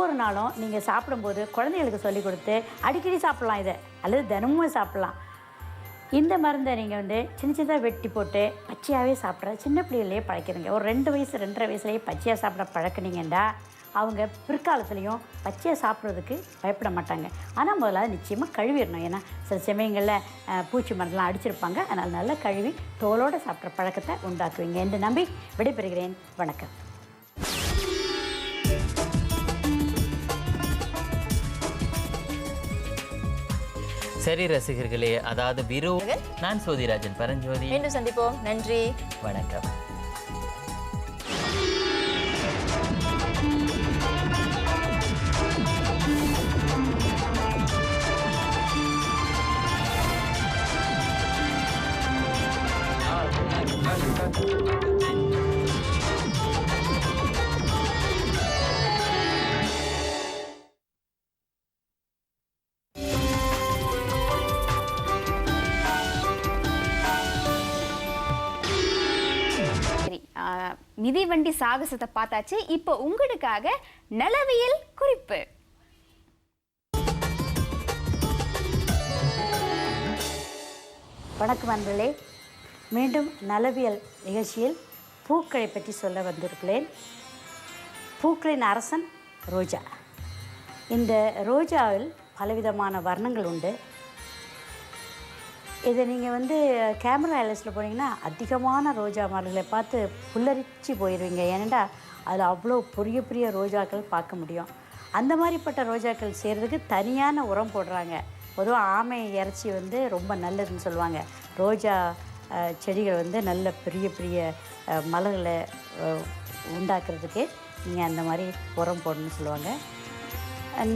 ஒவ்வொரு நாளும் நீங்கள் சாப்பிடும்போது குழந்தைகளுக்கு சொல்லிக் கொடுத்து அடிக்கடி சாப்பிட்லாம் இதை, அல்லது தினமும் சாப்பிட்லாம். இந்த மருந்தை நீங்கள் சின்ன சின்னதாக வெட்டி போட்டு பச்சையாகவே சாப்பிட்ற சின்ன பிள்ளைகளே பழக்கிறீங்க. ஒரு 2 வயசு 2.5 வயசுலேயே பச்சையாக சாப்பிட பழக்கினீங்கன்னா அவங்க பிற்காலத்துலேயும் பச்சையாக சாப்பிட்றதுக்கு பயப்பட மாட்டாங்க. ஆனால் முதல்ல நிச்சயமாக கழுவிடணும். ஏன்னா சில சமயங்களில் பூச்சி மருந்தெலாம் அடிச்சிருப்பாங்க. அதனால் நல்லா கழுவி தோலோடு சாப்பிட்ற பழக்கத்தை உண்டாக்குவீங்க என்று நம்பி விடைபெறுகிறேன். வணக்கம். சரி ரசிகர்களே, அதாவது நான் சோதிராஜன் பரஞ்சோதி. மீண்டும் சந்திப்போம். நன்றி, வணக்கம். மிதிவண்டி சாகசத்தை பார்த்தாச்சு. இப்போ உங்களுக்காக நலவியல் குறிப்பு. வணக்கம் அன்பர்களே, மீண்டும் நலவியல் நிகழ்ச்சியில் பூக்களை பற்றி சொல்ல வந்திருக்கிறேன். பூக்களின் அரசன் ரோஜா. இந்த ரோஜாவில் பலவிதமான வர்ணங்கள் உண்டு. இதை நீங்கள் கேமரா ஐலஸில் போனீங்கன்னா அதிகமான ரோஜா மலர்களை பார்த்து புல்லரிச்சு போயிடுவீங்க. ஏனெண்டா அதில் அவ்வளோ பெரிய பெரிய ரோஜாக்கள் பார்க்க முடியும். அந்த மாதிரிப்பட்ட ரோஜாக்கள் செய்கிறதுக்கு தனியான உரம் போடுறாங்க. பொதுவாக ஆமை இறைச்சி ரொம்ப நல்லதுன்னு சொல்லுவாங்க. ரோஜா செடிகள் நல்ல பெரிய பெரிய மலர்களை உண்டாக்குறதுக்கு நீங்கள் அந்த மாதிரி உரம் போடணும்னு சொல்லுவாங்க.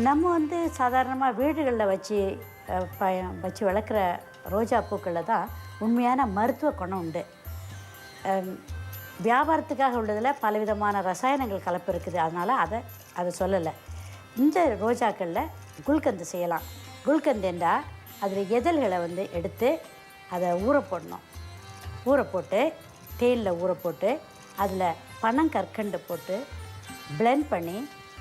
நம்ம சாதாரணமாக வீடுகளில் வச்சு வளர்க்குற ரோஜா பூக்களில் தான் உண்மையான மருத்துவ குணம் உண்டு. வியாபாரத்துக்காக உள்ளதில் பலவிதமான ரசாயனங்கள் கலப்பு இருக்குது. அதனால் அதை சொல்லலை. இந்த ரோஜாக்களில் குல்கந்து செய்யலாம். குல்கந்து என்றால் அதில் எதழ்களை எடுத்து அதை ஊற போடணும். ஊற போட்டு தேனில் ஊற போட்டு அதில் பனங்கற்கண்டு போட்டு பிளெண்ட் பண்ணி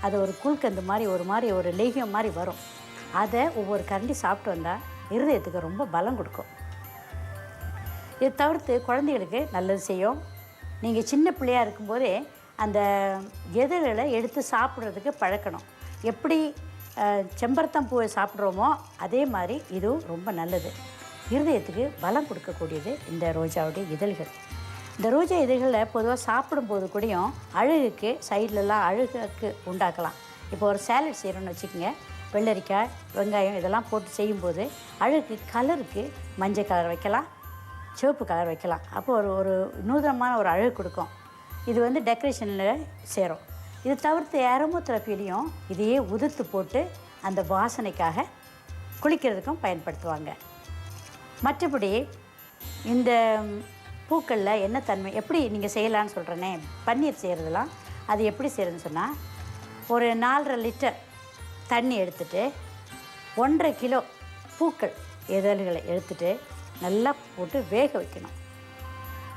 அதை ஒரு குல்கந்து மாதிரி ஒரு லேகியம் மாதிரி வரும். அதை ஒவ்வொரு கரண்டி சாப்பிட்டு வந்தால் இருதயத்துக்கு ரொம்ப பலம் கொடுக்கும். இதை தவிர்த்து குழந்தைகளுக்கு நல்லது செய்யும். நீங்கள் சின்ன பிள்ளையாக இருக்கும்போதே அந்த எதழ்களை எடுத்து சாப்பிட்றதுக்கு பழக்கணும். எப்படி செம்பருத்தம் பூவை சாப்பிட்றோமோ அதே மாதிரி இதுவும் ரொம்ப நல்லது. இருதயத்துக்கு பலம் கொடுக்கக்கூடியது இந்த ரோஜாவுடைய இதழ்கள். இந்த ரோஜா இதழ்களில் பொதுவாக சாப்பிடும்போது கூடயும் அழகுக்கு சைட்லலாம் அழகுக்கு உண்டாக்கலாம். இப்போ ஒரு சேலட் செய்கிறோன்னு வச்சுக்கோங்க. வெள்ளரிக்காய், வெங்காயம் இதெல்லாம் போட்டு செய்யும்போது அழகு கலருக்கு மஞ்சள் கலர் வைக்கலாம், சிவப்பு கலர் வைக்கலாம். அப்போ ஒரு நூதனமான ஒரு அழகு கொடுக்கும். இது டெக்கரேஷனில் சேரும். இது தவிர்த்து ஏரோமோதெரபிலையும் இதையே உதிர்த்து போட்டு அந்த வாசனைக்காக குளிக்கிறதுக்கும் பயன்படுத்துவாங்க. மற்றபடி இந்த பூக்களில் என்ன தன்மை எப்படி நீங்கள் செய்யலான்னு சொல்கிறேனே, பன்னீர் செய்கிறதுலாம் அது எப்படி செய்கிறதுன்னு சொன்னால், ஒரு 4.5 லிட்டர் தண்ணி எடுத்துகிட்டு 1.5 கிலோ பூக்கள் இதழ்களை எடுத்துகிட்டு நல்லா போட்டு வேக வைக்கணும்.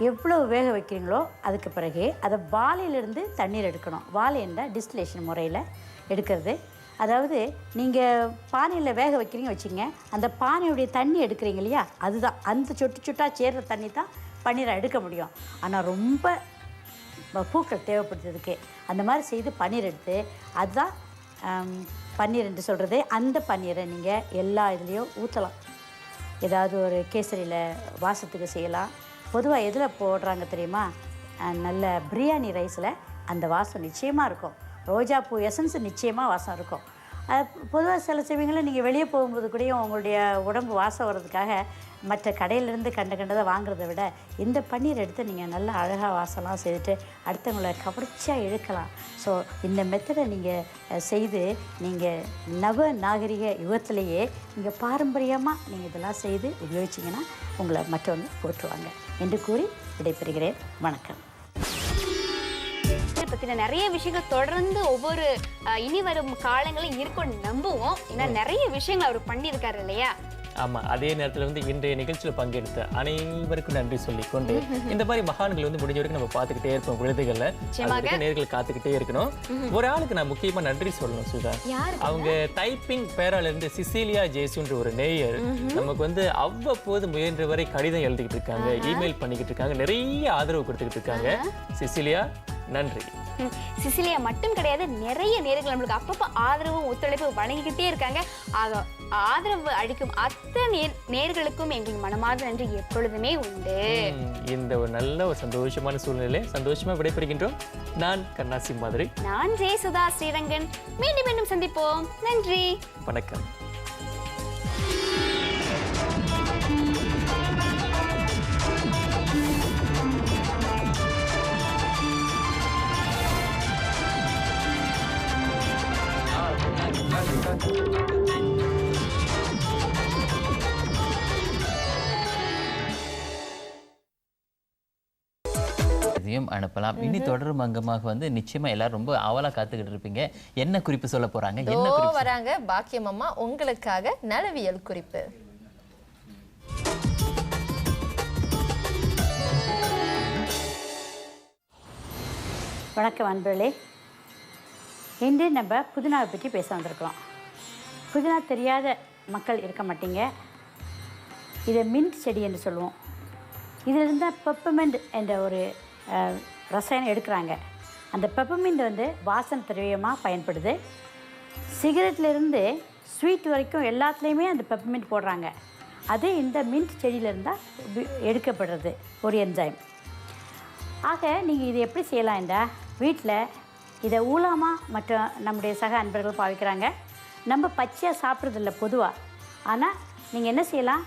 எவ்வளோ வேக வைக்கிறீங்களோ அதுக்கு பிறகு அதை வாழையிலிருந்து தண்ணீர் எடுக்கணும். வாழை என்றால் டிஸ்டிலேஷன் முறையில் எடுக்கிறது. அதாவது நீங்கள் பானையில் வேக வைக்கிறீங்க வச்சுங்க, அந்த பானையுடைய தண்ணி எடுக்கிறீங்க இல்லையா, அதுதான் அந்த சொட்டாக சேர்கிற தண்ணி தான் பன்னீரை எடுக்க முடியும். ஆனால் ரொம்ப பூக்கள் தேவைப்படுறதுக்கு அந்த மாதிரி செய்து பன்னீர் எடுத்து அதுதான் பன்னீர் என்று சொல்கிறது. அந்த பன்னீரை நீங்கள் எல்லா இதுலேயும் ஊற்றலாம். ஏதாவது ஒரு கேசரியில் வாசத்துக்கு செய்யலாம். பொதுவாக எதில் போடுறாங்க தெரியுமா, நல்ல பிரியாணி ரைஸில் அந்த வாசம் நிச்சயமாக இருக்கும். ரோஜா பூ எசன்ஸ் நிச்சயமாக வாசம் இருக்கும். பொதுவாக சில சமயங்களில் நீங்கள் வெளியே போகும்போது கூடயும் உங்களுடைய உடம்பு வாசம் வர்றதுக்காக மற்ற கடையிலேருந்து கண்டதை வாங்குறத விட இந்த பன்னீர் எடுத்து நீங்கள் நல்லா அழகாக வாசலாம் செய்துட்டு அடுத்தவங்களை கவர்ச்சியாக இழுக்கலாம். ஸோ இந்த மெத்தடை நீங்கள் செய்து நீங்கள் நவ நாகரிக யுகத்திலேயே நீங்கள் பாரம்பரியமாக நீங்கள் இதெல்லாம் செய்து உபயோகிச்சிங்கன்னா உங்களை மற்றவங்க போற்றுவாங்க என்று கூறி விடைபெறுகிறேன். வணக்கம். பத்தின நிறைய விஷயங்கள் தொடர்ந்து ஒவ்வொரு இனி வரும் காலங்களும் இருக்கும் நம்புவோம். ஏன்னா நிறைய விஷயங்கள் அவர் பண்ணியிருக்காரு இல்லையா. ஆமாம், அதே நேரத்தில் வந்து இன்றைய நிகழ்ச்சியில் பங்கெடுத்த அனைவருக்கும் நன்றி சொல்லிக்கொண்டு இந்த மாதிரி மகான்கள் வந்து முடிஞ்ச வரைக்கும் நம்ம பார்த்துக்கிட்டே இருப்போம் விருதுகளில். நேர்கள் காத்துக்கிட்டே இருக்கணும். ஒரு ஆளுக்கு நான் முக்கியமாக நன்றி சொல்லணும் சுதா. அவங்க டைப்பிங் பேரால இருந்து சிசிலியா ஜேசுன்ற ஒரு நேயர் நமக்கு வந்து அவ்வப்போது முயன்ற வரை கடிதம் எழுதிக்கிட்டு இருக்காங்க, இமெயில் பண்ணிக்கிட்டு இருக்காங்க, நிறைய ஆதரவு கொடுத்துக்கிட்டு இருக்காங்க. சிசிலியா நன்றி. சிசிலியா மட்டும் கிடையாது, நிறைய நேர்கள் நம்மளுக்கு அப்பப்போ ஆதரவும் ஒத்துழைப்பு வழங்கிக்கிட்டே இருக்காங்க. ஆதரவு அளிக்கும் அத்தனை நேர்களுக்கும் எங்களுக்கு மனமார்ந்த நன்றி எப்பொழுதுமே உண்டு. இந்த ஒரு நல்ல ஒரு சந்தோஷமான சூழ்நிலை சந்தோஷமா விடைபெறுகின்றோம். நான் கண்ணாசி மாதிரி. நான் ஜெயசுதா ஸ்ரீரங்கன். மீண்டும் மீண்டும் சந்திப்போம். நன்றி, வணக்கம். அனுப்பலாம். இனி தொடரும் அங்கமாக வந்து நிச்சயமா எல்லாரும் ரொம்ப ஆவலா காத்துக்கிட்டு இருப்பீங்க. என்ன குறிப்பு சொல்ல போறாங்க? என்ன குறிப்பு வராங்க? பாக்கியம் அம்மா உங்களுக்காக நலவியல் குறிப்பு. வணக்கம் அன்பர்களே. இன்று நம்ம புதினாவை பற்றி பேச வந்திருக்கிறோம். புதினா தெரியாத மக்கள் இருக்க மாட்டீங்க. இதை மின்ட் செடி என்று சொல்லுவோம். இதில் இருந்தால் பெப்பர்மெண்ட் என்ற ஒரு ரசாயனம் எடுக்கிறாங்க. அந்த பெப்பர்மெண்ட் வந்து வாசனை திரவியமாக பயன்படுது. சிகரெட்லேருந்து ஸ்வீட் வரைக்கும் எல்லாத்துலேயுமே அந்த பெப்பர்மெண்ட் போடுறாங்க. அது இந்த மின்ட் செடியிலிருந்தால் எடுக்கப்படுறது ஒரு என்சைம். ஆக நீங்கள் இதை எப்படி செய்யலாம்டா, வீட்டில் இதை ஊலாமாக மற்ற நம்முடைய சக அன்பர்கள் பாவிக்கிறாங்க. நம்ம பச்சையாக சாப்பிட்றதில்ல பொதுவாக. ஆனால் நீங்கள் என்ன செய்யலாம்,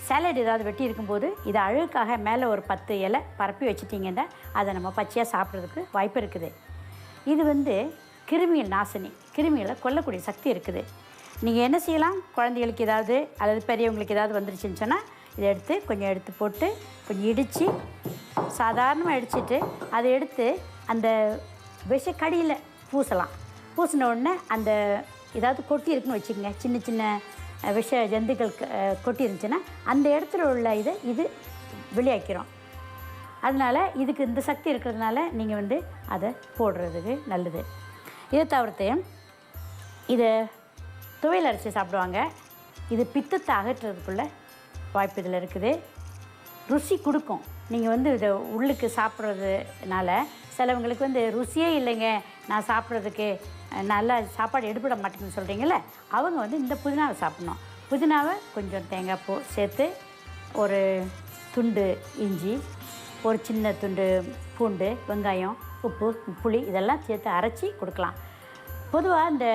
சேலட் ஏதாவது வெட்டி இருக்கும்போது இதை அழுக்காக மேலே ஒரு 10 இலை பரப்பி வச்சுட்டிங்கன்னா அதை நம்ம பச்சையாக சாப்பிட்றதுக்கு வாய்ப்பு இருக்குது. இது வந்து கிருமிகள் நாசினி, கிருமிகளை கொல்லக்கூடிய சக்தி இருக்குது. நீங்கள் என்ன செய்யலாம், குழந்தைகளுக்கு ஏதாவது அல்லது பெரியவங்களுக்கு ஏதாவது வந்துருச்சுன்னு சொன்னால் இதை எடுத்து கொஞ்சம் எடுத்து போட்டு கொஞ்சம் இடித்து சாதாரணமாக இடிச்சிட்டு அதை எடுத்து அந்த விஷக்கடியில் பூசலாம். பூசின உடனே அந்த ஏதாவது கொட்டி இருக்குன்னு வச்சுக்கோங்க, சின்ன சின்ன விஷ ஜந்துக்கள் கொட்டி இருந்துச்சுன்னா அந்த இடத்துல உள்ள இது வெளியாக்கிறோம். அதனால் இதுக்கு இந்த சக்தி இருக்கிறதுனால நீங்கள் வந்து அதை போடுறதுக்கு நல்லது. இதை தவிர்த்து இதை துவையல் அரைச்சி சாப்பிடுவாங்க. இது பித்தத்தை அகற்றுறதுக்குள்ள வாய்ப்பு இதில் இருக்குது. ருசி கொடுக்கும். நீங்கள் வந்து இதை உள்ளுக்கு சாப்பிட்றதுனால சிலவங்களுக்கு வந்து ருசியே இல்லைங்க, நான் சாப்பிட்றதுக்கு நல்லா சாப்பாடு எடுபட மாட்டேங்குன்னு சொல்கிறீங்கள, அவங்க வந்து இந்த புதினாவை சாப்பிட்ணும். புதினாவை கொஞ்சம் தேங்காய் பூ சேர்த்து, ஒரு துண்டு இஞ்சி, ஒரு சின்ன துண்டு பூண்டு, வெங்காயம், உப்பு, புளி இதெல்லாம் சேர்த்து அரைச்சி கொடுக்கலாம். பொதுவாக இந்த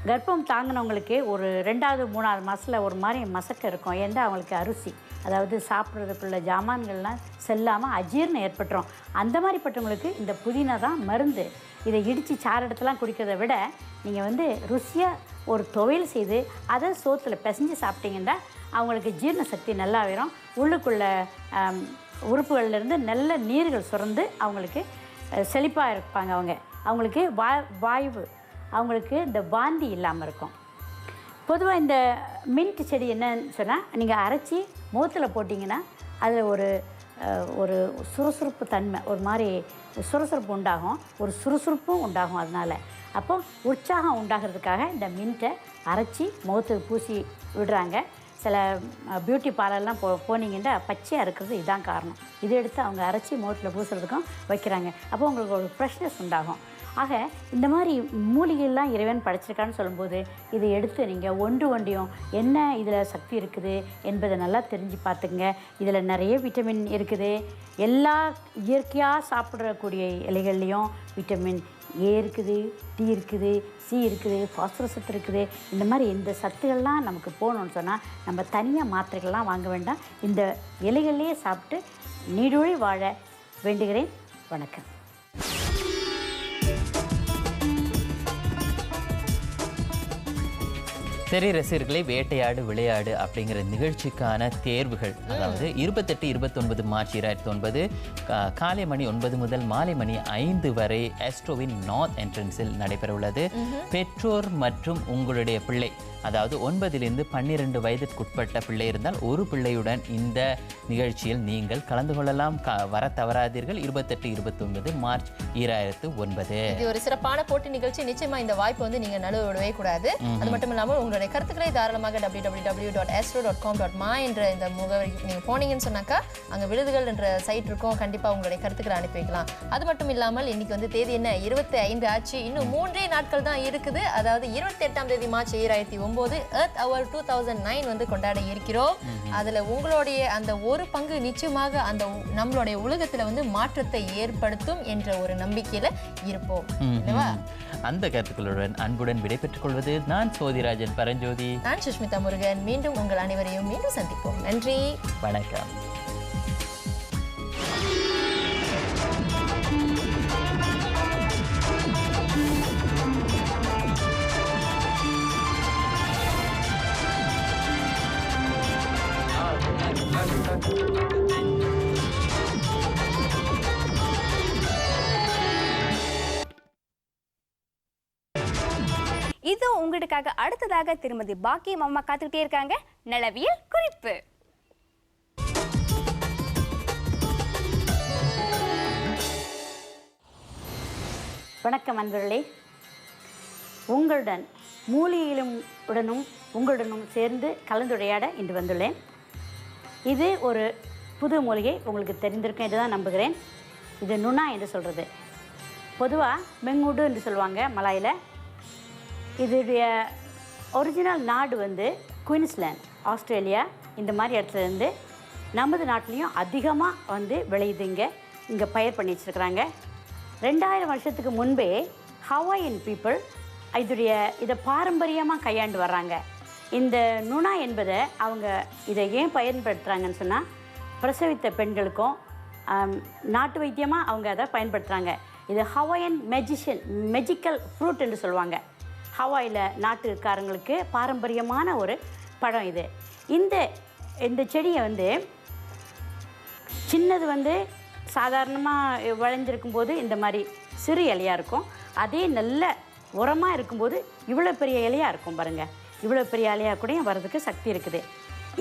கர்ப்பம் தாங்கினவங்களுக்கு ஒரு 2வது 3வது மாதத்தில் ஒரு மாதிரி மசக்க இருக்கும். ஏன்னா அவங்களுக்கு அரிசி, அதாவது சாப்பிட்றதுக்குள்ள ஜாமான்கள்லாம் செல்லாமல் அஜீரணம் ஏற்பட்டுரும். அந்த மாதிரிப்பட்டவங்களுக்கு இந்த புதினா தான் மருந்து. இதை இடித்து சாறு எடுத்துலாம் குடிக்கிறத விட நீங்கள் வந்து ருசியாக ஒரு துவையல் செய்து அதை சோத்தில் பிசைஞ்சு சாப்பிட்டீங்கன்னா அவங்களுக்கு ஜீரண சக்தி நல்லா வரும். உள்ளுக்குள்ள உறுப்புகள்லேருந்து நல்ல நீர்கள் சுரந்து அவங்களுக்கு செழிப்பாக இருப்பாங்க. அவங்களுக்கு வாய்வு, அவங்களுக்கு இந்த வாந்தி இல்லாமல் இருக்கும். பொதுவாக இந்த மின்ட் செடி என்னன்னு சொன்னால், நீங்கள் அரைச்சி முகத்தில் போட்டிங்கன்னா அதில் ஒரு சுறுசுறுப்பு தன்மை, ஒரு மாதிரி சுறுசுறுப்பு உண்டாகும், ஒரு சுறுசுறுப்பும் உண்டாகும். அதனால் அப்போ உற்சாகம் உண்டாகிறதுக்காக இந்த மின்ட்டை அரைச்சி முகத்துக்கு பூசி விடுறாங்க. சில பியூட்டி பார்லர்லாம் போனீங்கன்னா பச்சையாக இருக்கிறது இதுதான் காரணம். இதை எடுத்து அவங்க அரைச்சி முகத்தில் பூசுறதுக்கும் வைக்கிறாங்க. அப்போ உங்களுக்கு ஒரு ஃப்ரெஷ்னஸ் உண்டாகும். ஆக இந்த மாதிரி மூலிகைலாம் இறைவன் படைச்சிருக்கான்னு சொல்லும்போது இதை எடுத்து நீங்கள் ஒன்றையும் என்ன இதில் சக்தி இருக்குது என்பதை நல்லா தெரிஞ்சு பார்த்துங்க. இதில் நிறைய விட்டமின் இருக்குது. எல்லா இயற்கையாக சாப்பிடக்கூடிய இலைகள்லேயும் விட்டமின் ஏ இருக்குது, டி இருக்குது, சி இருக்குது, பாஸ்பரஸ் சத்து இருக்குது. இந்த மாதிரி இந்த சத்துக்கள்லாம் நமக்கு போகணுன்னு சொன்னால் நம்ம தனியாக மாத்திரைகள்லாம் வாங்க வேண்டாம். இந்த இலைகள்லேயே சாப்பிட்டு நீடூழி வாழ வேண்டுகிறேன். வணக்கம். சரி ரசிகர்களே, வேட்டையாடு விளையாடு அப்படிங்கிற நிகழ்ச்சிக்கான தேர்வுகள், அதாவது 28, 29 மார்ச் 2009 காலை மணி 9 முதல் மாலை மணி 5 வரை ஆஸ்ட்ரோவின் நார்த் என்ட்ரன்ஸில் நடைபெற உள்ளது. பெற்றோர் மற்றும் உங்களுடைய பிள்ளை, அதாவது 9லிருந்து 12 வயதிற்குட்பட்ட பிள்ளை இருந்தால் ஒரு பிள்ளையுடன் இந்த நிகழ்ச்சியில் நீங்கள் கலந்து கொள்ளலாம். வர தவறாதீர்கள். 28, 29 மார்ச் 2009. இது ஒரு சிறப்பான போட்டி நிகழ்ச்சி. நிச்சயமா இந்த வாய்ப்பு வந்து நீங்க நழுவ விடவே கூடாது. அது மட்டும் இல்லாமல் உங்களுடைய கருத்துக்களை தாராளமாக www.astro.com.my என்ற இந்த முகவரி நீங்க போனீங்கன்னு சொன்னாக்கா அங்க விருதுகள் என்ற சைட் இருக்கும். கண்டிப்பா உங்களுடைய கருத்துக்களை அனுப்பி வைக்கலாம். அது மட்டும் இல்லாமல் இன்னைக்கு வந்து தேதி என்ன 25 ஆச்சு. இன்னும் 3 நாட்கள் தான் இருக்குது. அதாவது 28ஆம் தேதி மார்ச் 2009 எர்த் அவர் 2009 வந்து கொண்டாட இருக்கிறோம். அதுல உங்களுடைய அந்த ஒரு பங்கு நிச்சயமாக அந்த நம்மளுடைய உலகத்துல வந்து மாற்றத்தை ஏற்படுத்தும் என்ற ஒரு நம்பிக்கையில இருப்போம். அந்த கருத்துக்களுடன் அன்புடன் விடைபெற்றுக் கொள்வது நான் சோதிராஜன் பரஞ்சோதி, நான் சுஷ்மிதா முருகன். மீண்டும் உங்கள் அனைவரையும் மீண்டும் சந்திப்போம். நன்றி, வணக்கம். இது உங்களுக்காக அடுத்ததாக திருமதி பாக்கியம் அம்மா காத்துக்கிட்டே இருக்காங்க. நலவியல் குறிப்பு. வணக்கம் அன்பர்களே. உங்களுடன் உங்களுடனும் சேர்ந்து கலந்துரையாட இன்று வந்துள்ளேன். இது ஒரு புது மூலிகை, உங்களுக்கு தெரிந்திருக்கும் என்று தான் நம்புகிறேன். இது நுணா என்று சொல்கிறது. பொதுவாக மெங்குடு என்று சொல்லுவாங்க மலாயில். இதோடைய ஒரிஜினல் நாடு வந்து குயின்ஸ்லாண்ட், ஆஸ்திரேலியா, இந்த மாதிரி இடத்துலேருந்து நமது நாட்டிலையும் அதிகமாக வந்து விளையுது. இங்கே பயிர் பண்ணி வச்சுருக்குறாங்க. 2000 வருஷத்துக்கு முன்பே ஹவாயின் பீப்புள் இதை பாரம்பரியமாக கையாண்டு வர்றாங்க. இந்த நுணா என்பதை அவங்க இதை ஏன் பயன்படுத்துகிறாங்கன்னு சொன்னால், பிரசவித்த பெண்களுக்கும் நாட்டு வைத்தியமாக அவங்க அதை பயன்படுத்துகிறாங்க. இது ஹவாயன் மெஜிக்கல் ஃப்ரூட் என்று சொல்லுவாங்க. ஹவாயில் நாட்டுக்காரங்களுக்கு பாரம்பரியமான ஒரு பழம் இது. இந்த செடியை வந்து சின்னது வந்து சாதாரணமாக விளைஞ்சிருக்கும் போது இந்த மாதிரி சிறு இலையாக இருக்கும். அதே நல்ல உரமாக இருக்கும்போது இவ்வளோ பெரிய இலையாக இருக்கும் பாருங்கள். இவ்வளோ பெரிய இலையாக கூட வர்றதுக்கு சக்தி இருக்குது.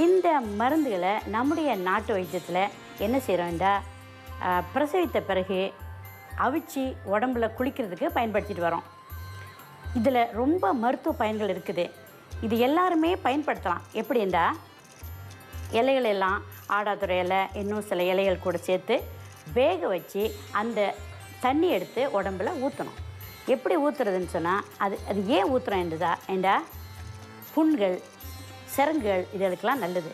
இந்த மருந்துகளை நம்முடைய நாட்டு வைத்தியத்தில் என்ன செய்கிறோம்டா, பிரசவித்த பிறகு அவிச்சு உடம்புல குளிக்கிறதுக்கு பயன்படுத்திட்டு வரோம். இதில் ரொம்ப மருத்துவ பயன்கள் இருக்குது. இது எல்லாருமே பயன்படுத்தலாம். எப்படின்னா, இலைகள் எல்லாம் ஆடாதுறை இலை, இன்னும் சில இலைகள் கூட சேர்த்து வேக வச்சு அந்த தண்ணி எடுத்து உடம்புல ஊற்றணும். எப்படி ஊற்றுறதுன்னு சொன்னால், அது ஏன் ஊற்றுறோம் என்றா புண்கள், சிரங்குகள் இதற்கெல்லாம் நல்லது.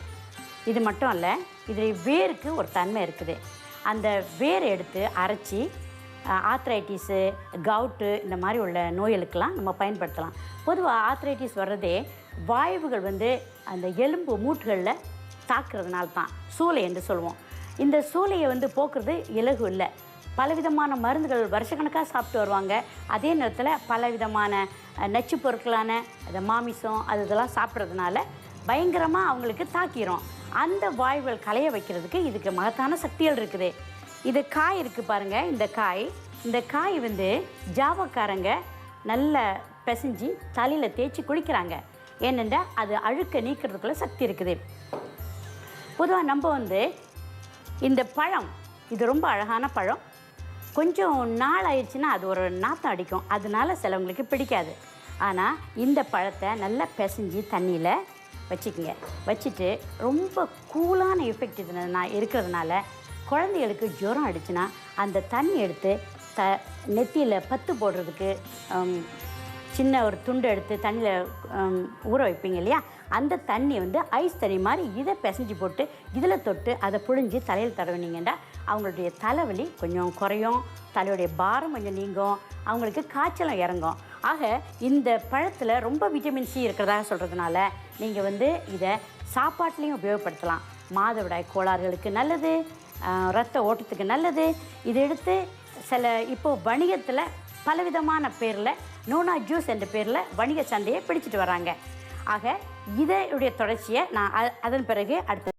இது மட்டும் இல்லை, இதில் வேருக்கு ஒரு தன்மை இருக்குது. அந்த வேரை எடுத்து அரைச்சி ஆத்ரைட்டிஸு, கவுட்டு இந்த மாதிரி உள்ள நோய்களுக்கெல்லாம் நம்ம பயன்படுத்தலாம். பொதுவாக ஆத்ரைட்டிஸ் வர்றதே வாய்வுகள் வந்து அந்த எலும்பு மூட்டுகளில் தாக்குறதுனால தான், சூளை என்று சொல்லுவோம். இந்த சூளையை வந்து போக்குறது இலகு இல்லை. பலவிதமான மருந்துகள் வருஷக்கணக்காக சாப்பிட்டு வருவாங்க. அதே நேரத்தில் பலவிதமான நச்சு பொருட்களான அந்த மாமிசம் இதெல்லாம் சாப்பிட்றதுனால பயங்கரமாக அவங்களுக்கு தாக்கிரும். அந்த வாய்வுகள் களைய வைக்கிறதுக்கு இதுக்கு மகத்தான சக்திகள் இருக்குது. இது காய் இருக்குது பாருங்கள். இந்த காய் வந்து ஜாவக்காரங்க நல்லா பிசைஞ்சு தலையில் தேய்ச்சி குளிக்கிறாங்க. ஏனென்றா அது அழுக்க நீக்கிறதுக்குள்ள சக்தி இருக்குது. பொதுவாக நம்ம வந்து இந்த பழம், இது ரொம்ப அழகான பழம். கொஞ்சம் நாள் ஆயிடுச்சுன்னா அது ஒரு நாற்றம் அடிக்கும். அதனால சிலவங்களுக்கு பிடிக்காது. ஆனால் இந்த பழத்தை நல்லா பிசைஞ்சு தண்ணியில் வச்சுக்கோங்க. வச்சுட்டு ரொம்ப கூலான எஃபெக்ட் இருக்கிறதுனால குழந்தைகளுக்கு ஜுரம் அடிச்சுன்னா அந்த தண்ணி எடுத்து நெத்தியில் பத்து போடுறதுக்கு சின்ன ஒரு துண்டு எடுத்து தண்ணியில் ஊற வைப்பீங்க இல்லையா, அந்த தண்ணி வந்து ஐஸ் தண்ணி மாதிரி இதை பிசைஞ்சு போட்டு இதில் தொட்டு அதை புழிஞ்சு தலையில் தடவினீங்கன்னா அவங்களுடைய தலைவலி கொஞ்சம் குறையும், தலையுடைய பாரம் கொஞ்சம் நீங்கும், அவங்களுக்கு காய்ச்சலும் இறங்கும். ஆக இந்த பழத்தில் ரொம்ப விட்டமின் சி இருக்கிறதாக சொல்கிறதுனால நீங்கள் வந்து இதை சாப்பாட்லேயும் உபயோகப்படுத்தலாம். மாதவிடாய் கோளாறுகளுக்கு நல்லது, இரத்த ஓட்டத்துக்கு நல்லது. இதை எடுத்து இப்போது வணிகத்தில் பலவிதமான பேரில் நோனா ஜூஸ் என்ற பேரில் வணிக சந்தையை பிடிச்சிட்டு வராங்க. ஆக இதனுடைய தொடர்ச்சியை நான் அதன் பிறகு அடுத்த